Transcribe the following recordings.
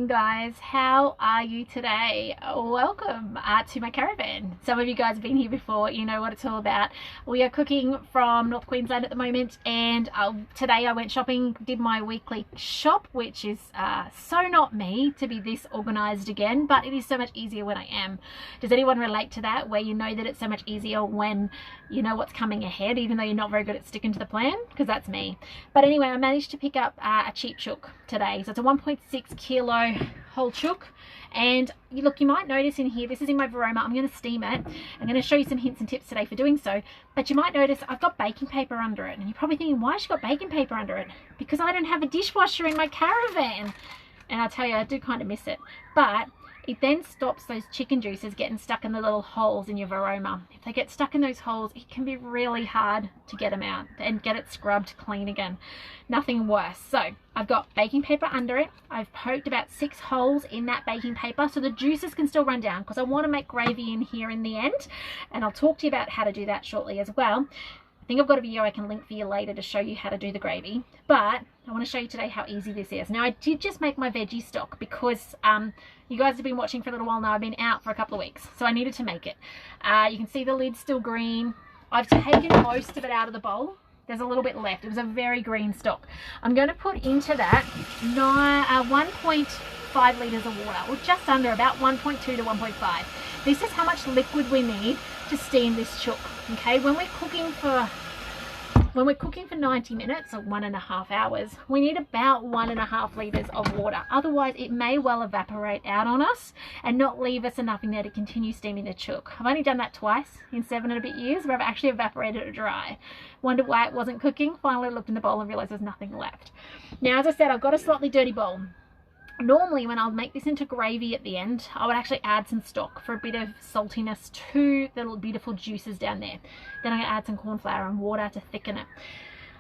morning, guys. How are you today? Welcome to my caravan. Some of you guys have been here before, you know what it's all about. We are cooking from North Queensland at the moment, and today I went shopping, did my weekly shop, which is so not me to be this organized again, but it is so much easier when I am. Does anyone relate to that, where you know that it's so much easier when you know what's coming ahead, even though you're not very good at sticking to the plan? Because that's me. But anyway, I managed to pick up a cheap chook today. So it's a 1.6 kilo whole chook, and look, you might notice in here, this is in my varoma. I'm going to steam it. I'm going to show you some hints and tips today for doing so, but you might notice I've got baking paper under it, and you're probably thinking, why has she got baking paper under it? Because I don't have a dishwasher in my caravan. And I'll tell you, I do kind of miss it, but it then stops those chicken juices getting stuck in the little holes in your varoma. If they get stuck in those holes, it can be really hard to get them out and get it scrubbed clean again. Nothing worse. So I've got baking paper under it. I've poked about 6 holes in that baking paper so the juices can still run down, because I want to make gravy in here in the end, and I'll talk to you about how to do that shortly as well. I think I've got a video I can link for you later to show you how to do the gravy, but I want to show you today how easy this is. Now, I did just make my veggie stock because you guys have been watching for a little while now. I've been out for a couple of weeks, so I needed to make it. You can see the lid's still green. I've taken most of it out of the bowl. There's a little bit left. It was a very green stock. I'm going to put into that 1.5 litres of water, or just under, about 1.2 to 1.5. This is how much liquid we need to steam this chook. Okay, when we're cooking for 90 minutes or 1.5 hours, we need about 1.5 litres of water. Otherwise, it may well evaporate out on us and not leave us enough in there to continue steaming the chook. I've only done that twice in 7 and a bit years, where I've actually evaporated it dry. Wondered why it wasn't cooking. Finally looked in the bowl and realised there's nothing left. Now, as I said, I've got a slightly dirty bowl. Normally, when I'll make this into gravy at the end, I would actually add some stock for a bit of saltiness to the little beautiful juices down there. Then I'm going to add some corn flour and water to thicken it.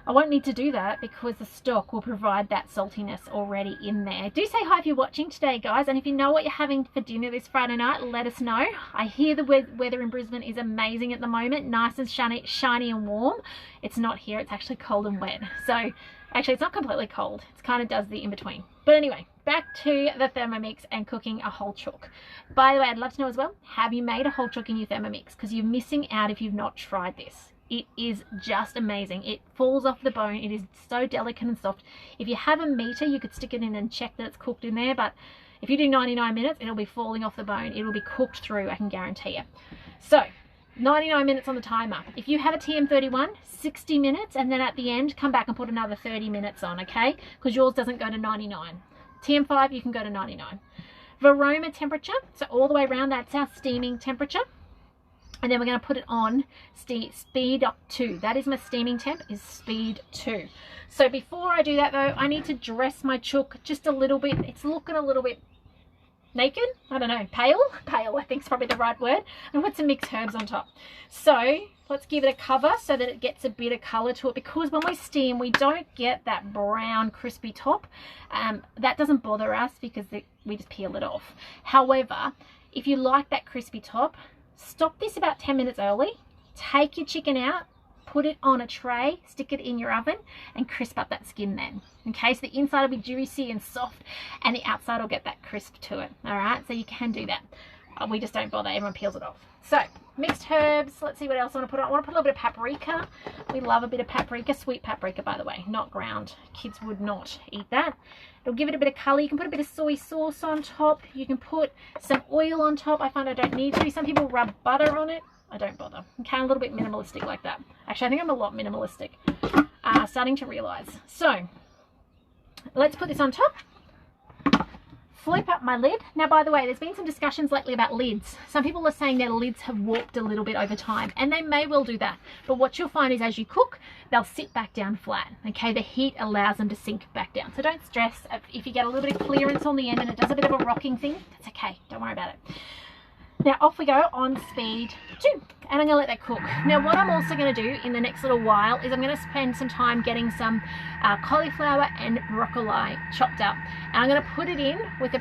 I won't need to do that because the stock will provide that saltiness already in there. Do say hi if you're watching today, guys, and if you know what you're having for dinner this Friday night, let us know. I hear the weather in Brisbane is amazing at the moment, nice and shiny and warm. It's not here, it's actually cold and wet. So actually, it's not completely cold. It kind of does the in-between. But anyway, back to the Thermomix and cooking a whole chook. By the way, I'd love to know as well, have you made a whole chook in your Thermomix? Because you're missing out if you've not tried this. It is just amazing. It falls off the bone. It is so delicate and soft. If you have a meter, you could stick it in and check that it's cooked in there. But if you do 99 minutes, it'll be falling off the bone. It will be cooked through, I can guarantee you. So 99 minutes on the timer. If you have a TM31, 60 minutes, and then at the end, come back and put another 30 minutes on, okay? Because yours doesn't go to 99. TM5, you can go to 99. Varoma temperature, so all the way around, that's our steaming temperature. And then we're going to put it on speed up 2. That is my steaming temp, is speed 2. So before I do that though, I need to dress my chook just a little bit. It's looking a little bit naked, I don't know, pale I think is probably the right word, and put some mixed herbs on top. So let's give it a cover so that it gets a bit of color to it, because when we steam we don't get that brown crispy top. That doesn't bother us because we just peel it off. However, if you like that crispy top, stop this about 10 minutes early, take your chicken out, put it on a tray, stick it in your oven, and crisp up that skin then. Okay, so the inside will be juicy and soft, and the outside will get that crisp to it. All right, so you can do that. We just don't bother, everyone peels it off. So, mixed herbs, let's see what else I want to put on. I want to put a little bit of paprika. We love a bit of paprika, sweet paprika, by the way, not ground. Kids would not eat that. It'll give it a bit of colour. You can put a bit of soy sauce on top. You can put some oil on top. I find I don't need to. Some people rub butter on it. I don't bother. Okay, a little bit minimalistic like that. Actually, I think I'm a lot minimalistic. Starting to realise. So, let's put this on top. Flip up my lid. Now, by the way, there's been some discussions lately about lids. Some people are saying their lids have warped a little bit over time, and they may well do that. But what you'll find is as you cook, they'll sit back down flat. Okay, the heat allows them to sink back down. So don't stress if you get a little bit of clearance on the end and it does a bit of a rocking thing. That's okay. Don't worry about it. Now off we go on speed 2, and I'm going to let that cook. Now what I'm also going to do in the next little while is I'm going to spend some time getting some cauliflower and broccoli chopped up, and I'm going to put it in with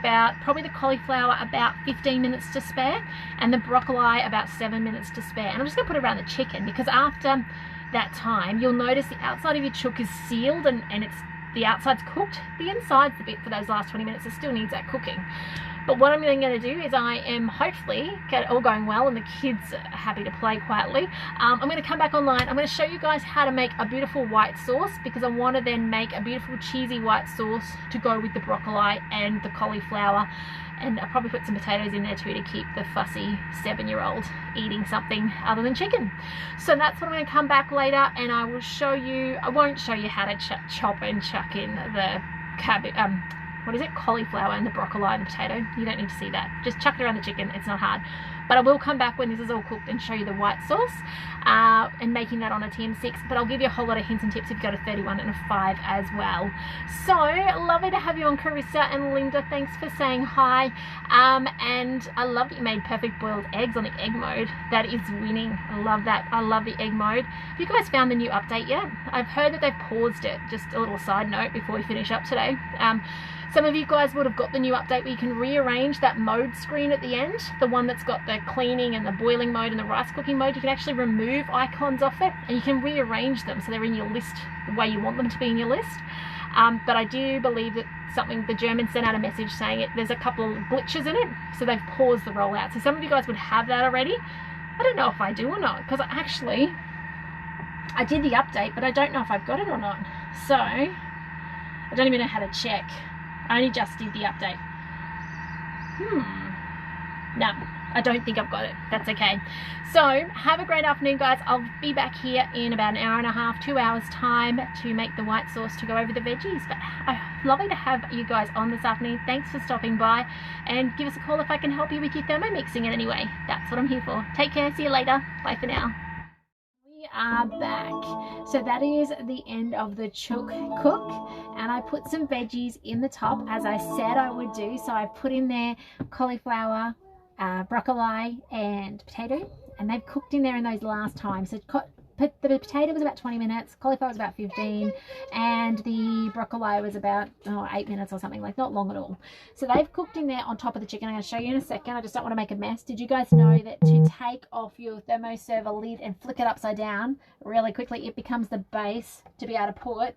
probably the cauliflower about 15 minutes to spare, and the broccoli about 7 minutes to spare. And I'm just going to put it around the chicken, because after that time you'll notice the outside of your chook is sealed and it's the outside's cooked. The inside's the bit for those last 20 minutes. It still needs that cooking. But what I'm then going to do is I am hopefully get it all going well and the kids are happy to play quietly. I'm going to come back online. I'm going to show you guys how to make a beautiful white sauce, because I want to then make a beautiful cheesy white sauce to go with the broccoli and the cauliflower. And I'll probably put some potatoes in there too to keep the fussy 7-year-old eating something other than chicken. So that's what I'm going to come back later and I will show you. I won't show you how to chop and chuck in the cabbage, cauliflower and the broccoli and the potato. You don't need to see that. Just chuck it around the chicken. It's not hard. But I will come back when this is all cooked and show you the white sauce and making that on a TM6. But I'll give you a whole lot of hints and tips if you've got a 31 and a 5 as well. So lovely to have you on, Carissa and Linda. Thanks for saying hi. And I love that you made perfect boiled eggs on the egg mode. That is winning. I love that. I love the egg mode. Have you guys found the new update yet? I've heard that they've paused it. Just a little side note before we finish up today. Some of you guys would have got the new update where you can rearrange that mode screen at the end, the one that's got the cleaning and the boiling mode and the rice cooking mode. You can actually remove icons off it and you can rearrange them so they're in your list the way you want them to be in your list. But I do believe that the Germans sent out a message saying there's a couple of glitches in it, so they've paused the rollout. So some of you guys would have that already. I don't know if I do or not, because I did the update, but I don't know if I've got it or not. So I don't even know how to check. I only just did the update. No, I don't think I've got it. That's okay. So have a great afternoon, guys. I'll be back here in about an hour and a half, 2 hours time to make the white sauce to go over the veggies. But lovely to have you guys on this afternoon. Thanks for stopping by and give us a call if I can help you with your Thermomixing in any way. That's what I'm here for. Take care. See you later. Bye for now. We are back. So that is the end of the chook cook, and I put some veggies in the top as I said I would do. So I put in there cauliflower, broccoli and potato, and they've cooked in there in those last times. So the potato was about 20 minutes, cauliflower was about 15, and the broccoli was about 8 minutes or something, like not long at all. So they've cooked in there on top of the chicken. I'm going to show you in a second. I just don't want to make a mess. Did you guys know that to take off your thermoserver lid and flick it upside down really quickly, it becomes the base to be able to put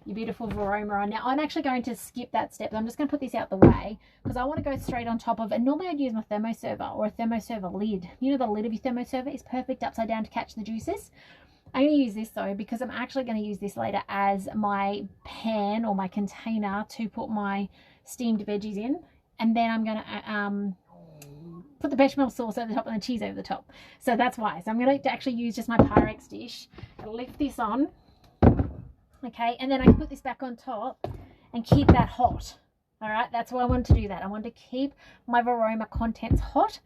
your beautiful varoma on? Now I'm actually going to skip that step. I'm just going to put this out the way because I want to go straight on top of it. Normally I'd use my thermoserver or a thermoserver lid. You know, the lid of your thermoserver is perfect upside down to catch the juices. I'm going to use this though because I'm actually going to use this later as my pan or my container to put my steamed veggies in, and then I'm going to put the bechamel sauce over the top and the cheese over the top. So that's why. So I'm going to actually use just my Pyrex dish and lift this on. Okay, and then I can put this back on top and keep that hot. All right, that's why I wanted to do that. I wanted to keep my varoma contents hot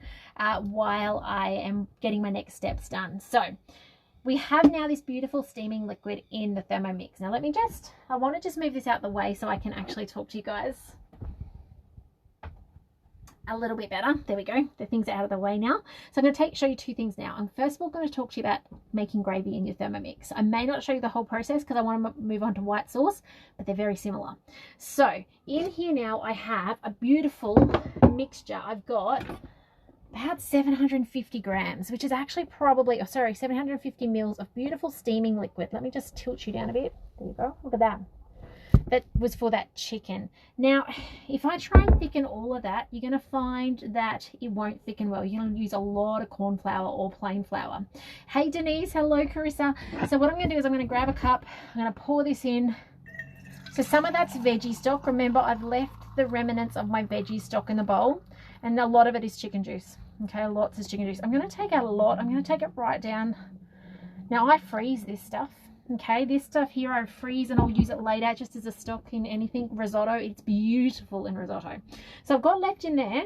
while I am getting my next steps done. So we have now this beautiful steaming liquid in the Thermomix. Now I want to just move this out the way so I can actually talk to you guys a little bit better. There we go. The things are out of the way now. So I'm going to show you two things now. I'm first of all going to talk to you about making gravy in your Thermomix. I may not show you the whole process because I want to move on to white sauce, but they're very similar. So in here now I have a beautiful mixture. I've got about 750 grams, which is actually probably, 750 mils of beautiful steaming liquid. Let me just tilt you down a bit. There you go. Look at that. That was for that chicken. Now, if I try and thicken all of that, you're going to find that it won't thicken well. You're going to use a lot of corn flour or plain flour. Hey, Denise. Hello, Carissa. So what I'm going to do is I'm going to grab a cup. I'm going to pour this in. So some of that's veggie stock. Remember, I've left the remnants of my veggie stock in the bowl, and a lot of it is chicken juice. Okay, lots is chicken juice. I'm going to take out a lot. I'm going to take it right down. Now, I freeze this stuff. Okay, this stuff here I freeze and I'll use it later just as a stock in anything. Risotto, it's beautiful in risotto. So I've got left in there,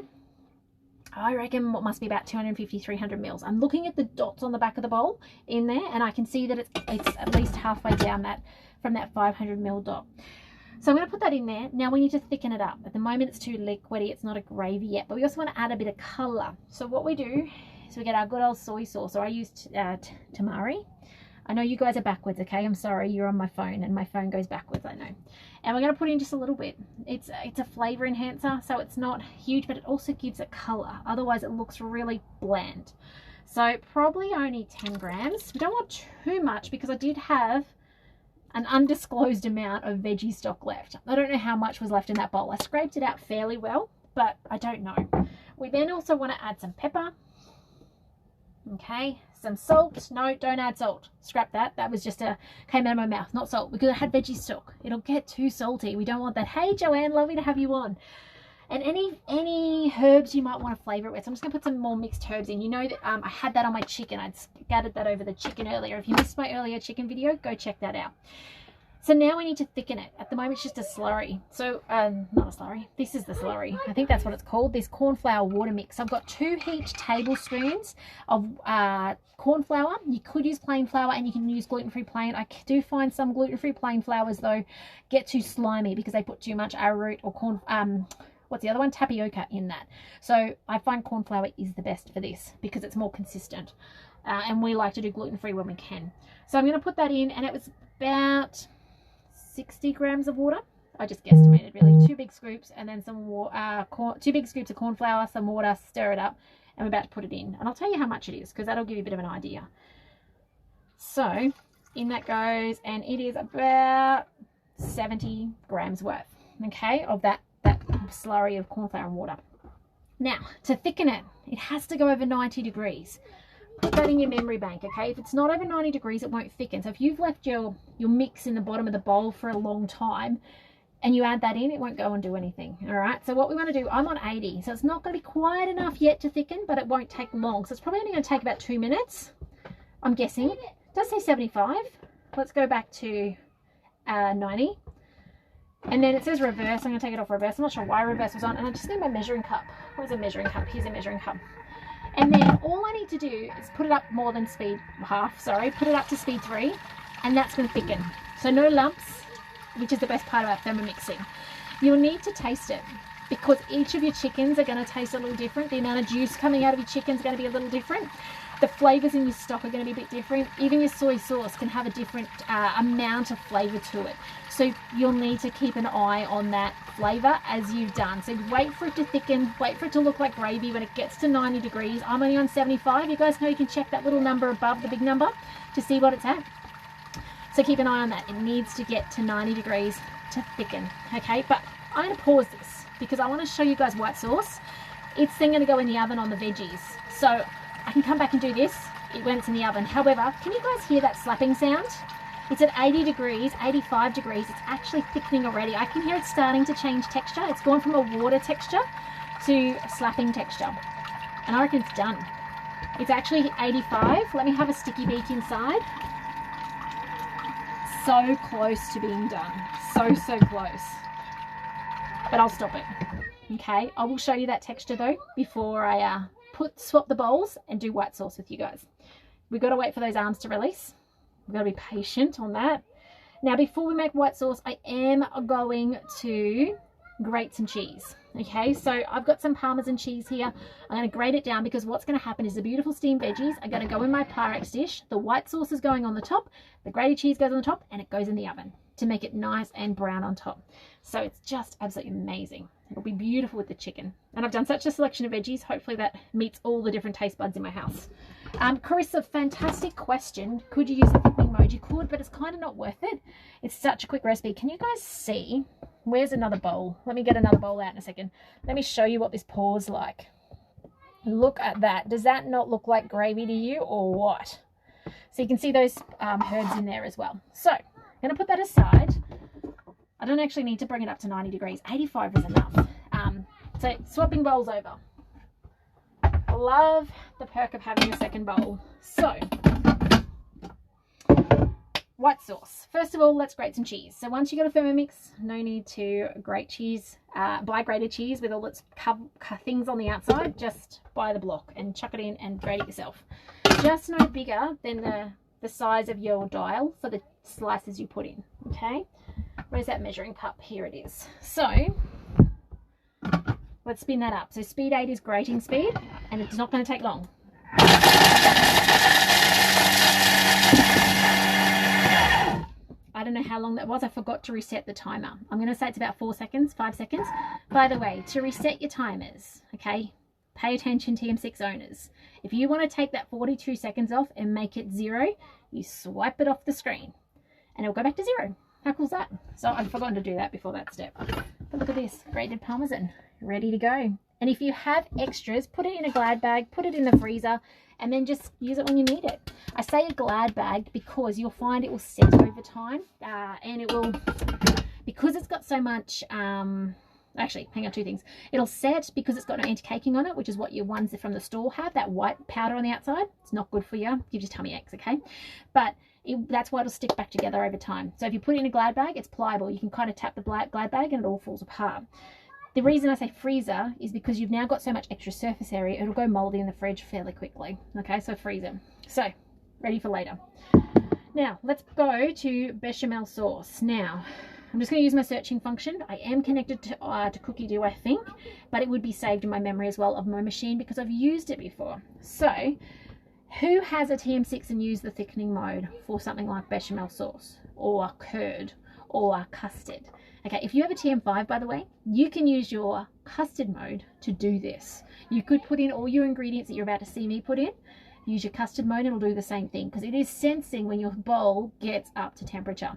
I reckon what must be about 250, 300 mils. I'm looking at the dots on the back of the bowl in there, and I can see that it's at least halfway down from that 500 mil dot. So I'm going to put that in there. Now we need to thicken it up. At the moment it's too liquidy, it's not a gravy yet, but we also want to add a bit of colour. So what we do is we get our good old soy sauce, or I use tamari. I know you guys are backwards, okay? I'm sorry, you're on my phone and my phone goes backwards, I know. And we're going to put in just a little bit. It's a flavour enhancer, so it's not huge, but it also gives it colour. Otherwise, it looks really bland. So probably only 10 grams. We don't want too much because I did have an undisclosed amount of veggie stock left. I don't know how much was left in that bowl. I scraped it out fairly well, but I don't know. We then also want to add some pepper. Okay, some salt. No, don't add salt. Scrap that. That was just came out of my mouth, not salt, because I had veggie stock. It'll get too salty. We don't want that. Hey, Joanne, lovely to have you on. And any herbs you might want to flavour it with. So I'm just going to put some more mixed herbs in. You know that I had that on my chicken. I'd scattered that over the chicken earlier. If you missed my earlier chicken video, go check that out. So now we need to thicken it. At the moment, it's just a slurry. So, not a slurry. This is the slurry. I think that's what it's called. This corn flour water mix. I've got 2 heaped tablespoons of corn flour. You could use plain flour and you can use gluten-free plain. I do find some gluten-free plain flours, though, get too slimy because they put too much arrowroot or corn... what's the other one? Tapioca in that. So I find corn flour is the best for this because it's more consistent. And we like to do gluten-free when we can. So I'm going to put that in, and it was about 60 grams of water. I just guesstimated, really. 2 big scoops, and then some 2 big scoops of corn flour, some water, stir it up, and we're about to put it in. And I'll tell you how much it is because that'll give you a bit of an idea. So in that goes, and it is about 70 grams worth, okay, of that slurry of corn flour and water. Now, to thicken it, it has to go over 90 degrees. Put that in your memory bank, okay? If it's not over 90 degrees, it won't thicken. So if you've left your mix in the bottom of the bowl for a long time and you add that in, it won't go and do anything, all right? So what we want to do, I'm on 80, so it's not going to be quite enough yet to thicken, but it won't take long. So it's probably only going to take about 2 minutes, I'm guessing. It does say 75. Let's go back to 90. And then it says reverse. I'm going to take it off reverse. I'm not sure why reverse was on. And I just need my measuring cup. Where's a measuring cup? Here's a measuring cup. And then all I need to do is put it up more than speed half, sorry. Put it up to speed 3. And that's going to thicken. So no lumps, which is the best part about Thermomixing. You'll need to taste it because each of your chickens are going to taste a little different. The amount of juice coming out of your chicken is going to be a little different. The flavours in your stock are going to be a bit different. Even your soy sauce can have a different amount of flavour to it. So you'll need to keep an eye on that flavour as you've done. So wait for it to thicken, wait for it to look like gravy when it gets to 90 degrees. I'm only on 75. You guys know you can check that little number above the big number to see what it's at. So keep an eye on that. It needs to get to 90 degrees to thicken, okay? But I'm going to pause this because I want to show you guys white sauce. It's then going to go in the oven on the veggies. So I can come back and do this when it's in the oven. However, can you guys hear that slapping sound? It's at 80 degrees, 85 degrees. It's actually thickening already. I can hear it starting to change texture. It's gone from a water texture to slapping texture. And I reckon it's done. It's actually 85. Let me have a sticky beak inside. So close to being done. So close. But I'll stop it. Okay, I will show you that texture though before I swap the bowls and do white sauce with you guys. We've got to wait for those arms to release. We've got to be patient on that. Now, before we make white sauce, I am going to grate some cheese. Okay, so I've got some Parmesan cheese here. I'm going to grate it down because what's going to happen is the beautiful steamed veggies are going to go in my Pyrex dish. The white sauce is going on the top. The grated cheese goes on the top and it goes in the oven to make it nice and brown on top. So it's just absolutely amazing. It'll be beautiful with the chicken. And I've done such a selection of veggies. Hopefully that meets all the different taste buds in my house. Carissa, fantastic question. Could you use a thickening mode? You could, but it's kind of not worth it. It's such a quick recipe. Can you guys see? Where's another bowl? Let me get another bowl out in a second. Let me show you what this pours like. Look at that. Does that not look like gravy to you or what? So you can see those herbs in there as well. So I'm going to put that aside. I don't actually need to bring it up to 90 degrees. 85 is enough. So swapping bowls over. Love the perk of having a second bowl. So white sauce. First of all, let's grate some cheese. So once you got a Thermomix, no need to grate cheese, buy grated cheese with all its things on the outside. Just buy the block and chuck it in and grate it yourself. Just no bigger than the size of your dial for the slices you put in. Okay, where's that measuring cup? Here it is. So let's spin that up. So speed 8 is grating speed, and it's not going to take long. I don't know how long that was. I forgot to reset the timer. I'm going to say it's about 4 seconds, 5 seconds. By the way, to reset your timers, okay, pay attention, TM6 owners. If you want to take that 42 seconds off and make it 0, you swipe it off the screen. and it'll go back to 0. How cool is that? So I've forgotten to do that before that step. But look at this, grated parmesan, ready to go. And if you have extras, put it in a Glad bag, put it in the freezer, and then just use it when you need it. I say a Glad bag because you'll find it will set over time, and it will, because it's got so much, actually, hang on, 2 things. It'll set because it's got no anti-caking on it, which is what your ones from the store have, that white powder on the outside. It's not good for you, gives you tummy aches, okay? But that's why it'll stick back together over time. So if you put it in a Glad bag, it's pliable. You can kind of tap the Glad bag and it all falls apart. The reason I say freezer is because you've now got so much extra surface area, it'll go moldy in the fridge fairly quickly. Okay, so freezer. So, ready for later. Now, let's go to bechamel sauce. Now, I'm just going to use my searching function. I am connected to Cookie Do, I think, but it would be saved in my memory as well of my machine because I've used it before. So, who has a TM6 and used the thickening mode for something like bechamel sauce or curd or custard? Okay, if you have a TM5, by the way, you can use your custard mode to do this. You could put in all your ingredients that you're about to see me put in, use your custard mode, and it'll do the same thing because it is sensing when your bowl gets up to temperature.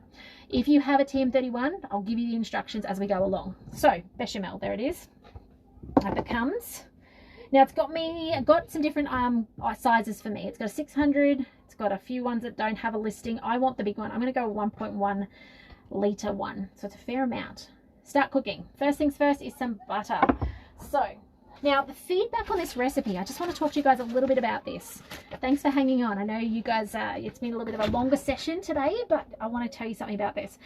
If you have a TM31, I'll give you the instructions as we go along. So, bechamel, there it is. Up it comes. Now it's got some different sizes for me. It's got a 600, it's got a few ones that don't have a listing. I want the big one. I'm going to go 1.1 litre one, so it's a fair amount. Start cooking. First things first is some butter. So now the feedback on this recipe, I just want to talk to you guys a little bit about this. Thanks for hanging on. I know you guys, it's been a little bit of a longer session today, but I want to tell you something about this.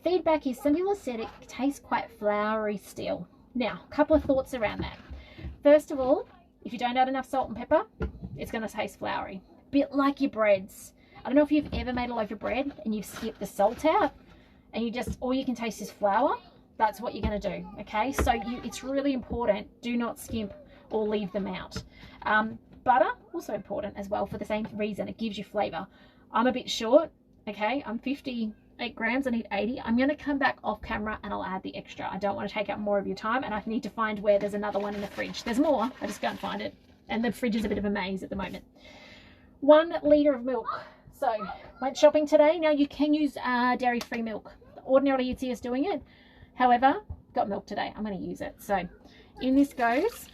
Feedback is some people have said it tastes quite floury still. Now, a couple of thoughts around that. First of all, if you don't add enough salt and pepper, it's going to taste floury. Bit like your breads. I don't know if you've ever made a loaf of bread and you've skipped the salt out and you just, all you can taste is flour. That's what you're going to do, okay? So it's really important. Do not skimp or leave them out. Butter, also important as well for the same reason. It gives you flavor. I'm a bit short, okay? I'm 58 grams. I need 80. I'm going to come back off camera and I'll add the extra. I don't want to take up more of your time, and I need to find where there's another one in the fridge. There's more. I just can't find it. And the fridge is a bit of a maze at the moment. 1 litre of milk. So, went shopping today. Now you can use dairy-free milk. Ordinarily you'd see us doing it. However, got milk today. I'm going to use it. So, in this goes.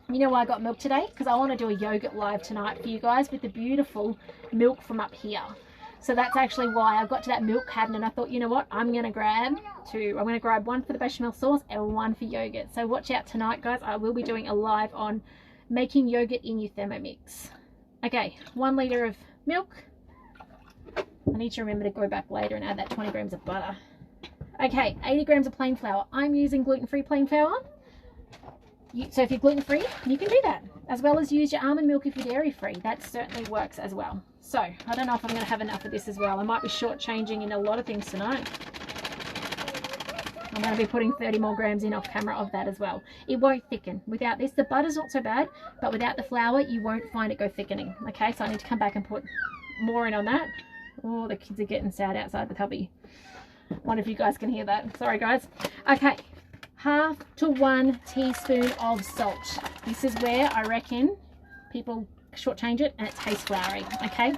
You know why I got milk today? Because I want to do a yogurt live tonight for you guys with the beautiful milk from up here. So that's actually why I got to that milk cabinet and I thought, you know what, I'm going to grab 2. I'm going to grab 1 for the bechamel sauce and 1 for yogurt. So watch out tonight, guys. I will be doing a live on making yogurt in your Thermomix. Okay, 1 litre of milk. I need to remember to go back later and add that 20 grams of butter. Okay, 80 grams of plain flour. I'm using gluten-free plain flour. So if you're gluten-free, you can do that. As well as use your almond milk if you're dairy-free. That certainly works as well. So, I don't know if I'm going to have enough of this as well. I might be shortchanging in a lot of things tonight. I'm going to be putting 30 more grams in off camera of that as well. It won't thicken. Without this, the butter's not so bad, but without the flour, you won't find it go thickening. Okay, so I need to come back and put more in on that. Oh, the kids are getting sad outside the cubby. Wonder if you guys can hear that. Sorry, guys. Okay, 1/2 to 1 teaspoon of salt. This is where I reckon people shortchange it and it tastes floury. Okay,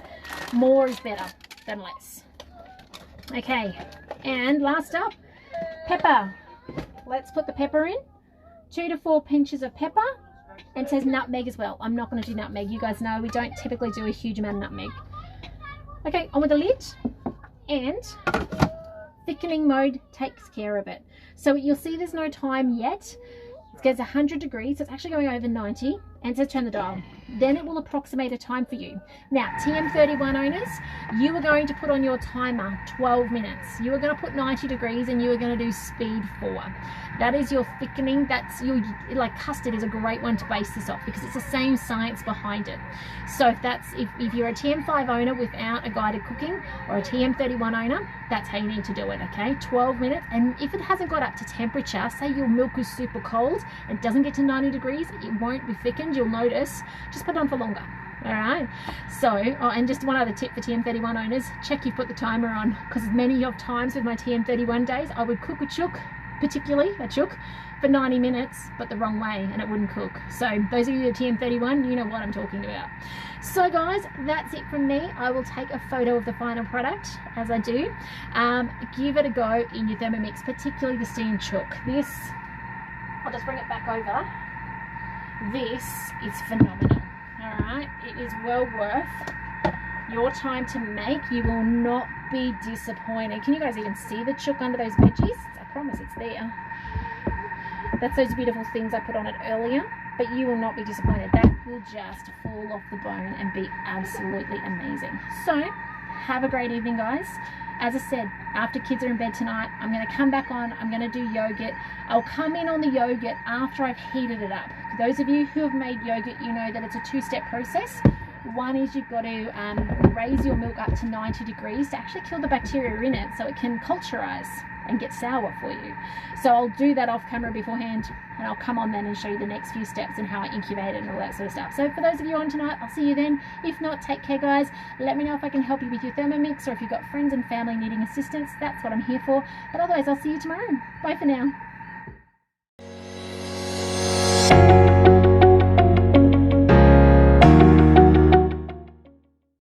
more is better than less. Okay, and last up, pepper. Let's put the pepper in. 2 to 4 pinches of pepper, and it says nutmeg as well. I'm not going to do nutmeg. You guys know we don't typically do a huge amount of nutmeg. Okay, on with the lid, and thickening mode takes care of it. So you'll see there's no time yet. It goes 100 degrees, so it's actually going over 90, and it says turn the dial. Then it will approximate a time for you. Now, TM31 owners, you are going to put on your timer 12 minutes. You are going to put 90 degrees and you are going to do speed 4. That is your thickening. That's your, like custard is a great one to base this off because it's the same science behind it. So if you're a TM5 owner without a guided cooking or a TM31 owner, that's how you need to do it, okay? 12 minutes, and if it hasn't got up to temperature, say your milk is super cold and doesn't get to 90 degrees, it won't be thickened, you'll notice. Just put it on for longer. All right, so and just one other tip for TM31 owners, check you've put the timer on, because many of times with my TM31 days I would cook a chook particularly a chook, for 90 minutes, but the wrong way, and it wouldn't cook. So those of you that are TM31, you know what I'm talking about. So guys, that's it from me. I will take a photo of the final product as I do. Give it a go in your Thermomix, particularly the steamed chook. This, I'll just bring it back over. This is phenomenal. All right, it is well worth your time to make. You will not be disappointed. Can you guys even see the chook under those veggies? I promise it's there. That's those beautiful things I put on it earlier, but you will not be disappointed. That will just fall off the bone and be absolutely amazing. So have a great evening, guys. As I said, after kids are in bed tonight, I'm going to come back on. I'm going to do yogurt. I'll come in on the yogurt after I've heated it up. For those of you who have made yogurt, you know that it's a two-step process. One is you've got to raise your milk up to 90 degrees to actually kill the bacteria in it so it can culturize and get sour for you. So I'll do that off camera beforehand, and I'll come on then and show you the next few steps and how I incubate it and all that sort of stuff. So for those of you on tonight, I'll see you then. If not, take care, guys. Let me know if I can help you with your Thermomix, or if you've got friends and family needing assistance. That's what I'm here for. But otherwise, I'll see you tomorrow. Bye for now.